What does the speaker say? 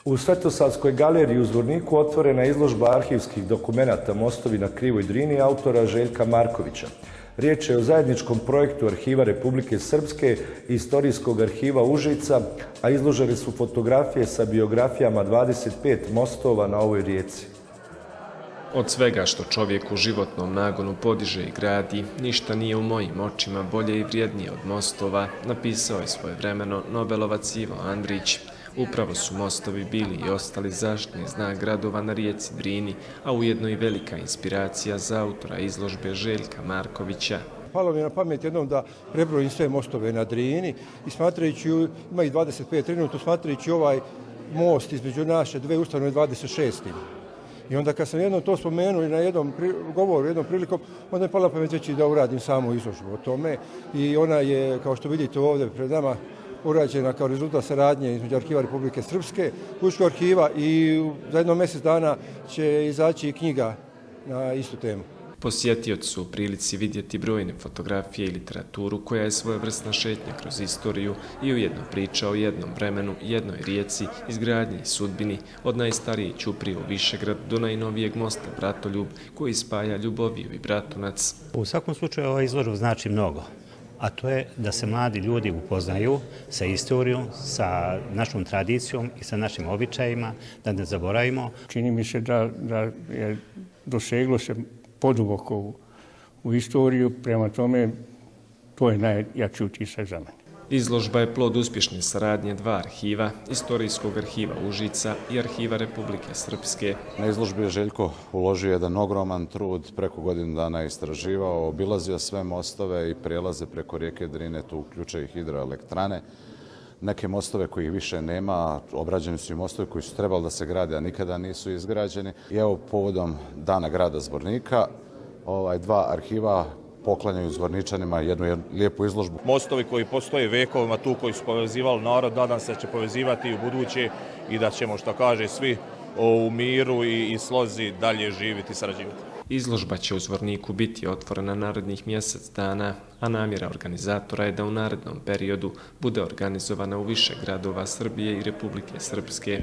U Svetosavskoj galeriji u Zvorniku otvorena je izložba arhivskih dokumenata Mostovi na Krivoj Drini autora Željka Markovića. Riječ je o zajedničkom projektu Arhiva Republike Srpske i Istorijskog arhiva Užica, a izložene su fotografije sa biografijama 25 mostova na ovoj rijeci. Od svega što čovjek u životnom nagonu podiže i gradi, ništa nije u mojim očima bolje i vrijednije od mostova, napisao je svojevremeno Nobelovac Ivo Andrić. Upravo su mostovi bili i ostali zaštitni znak gradova na rijeci Drini, a ujedno i velika inspiracija za autora izložbe Željka Markovića. Palo mi je na pamet jednom da prebrojim sve mostove na Drini i smatrajući, ima ih 25 trenutno, smatrajući ovaj most između naše dve ustanove 26. I onda kad sam jednom to spomenuo i na jednom govoru, jednom prilikom, onda je pala pamet već i da uradim samu izložbu o tome. I ona je, kao što vidite ovdje pred nama, urađena kao rezultat saradnje između Arhiva Republike Srpske, Pučkog arhiva i za jedno mjesec dana će izaći i knjiga na istu temu. Posjetioci su u prilici vidjeti brojne fotografije i literaturu koja je svojevrsna šetnja kroz istoriju i ujedno priča o jednom vremenu, jednoj rijeci, izgradnji i sudbini, od najstarije ćuprije u Višegrad do najnovijeg mosta Bratoljub koji spaja Ljuboviju i Bratunac. U svakom slučaju ova izložba znači mnogo, a to je da se mladi ljudi upoznaju sa istorijom, sa našom tradicijom i sa našim običajima, da ne zaboravimo. Čini mi se da je doseglo se poduboko u istoriju, prema tome to je najjači utisak za mene. Izložba je plod uspješne saradnje dva arhiva, Istorijskog arhiva Užica i Arhiva Republike Srpske. Na izložbi je Željko uložio jedan ogroman trud, preko godinu dana je istraživao, obilazio sve mostove i prijelaze preko rijeke Drine, tu uključuje i hidroelektrane. Neke mostove kojih više nema, obrađeni su i mostovi koji su trebali da se grade, a nikada nisu izgrađeni. I evo, povodom Dana grada Zvornika, dva arhiva poklanjaju Zvorničanima jednu lijepu izložbu. Mostovi koji postoje vekovima tu, koji su povezivali narod, nadam se da će povezivati i u buduće i da ćemo, što kaže, svi u miru i slozi dalje živjeti i sarađivati. Izložba će u Zvorniku biti otvorena narednih mjesec dana, a namjera organizatora je da u narednom periodu bude organizovana u više gradova Srbije i Republike Srpske.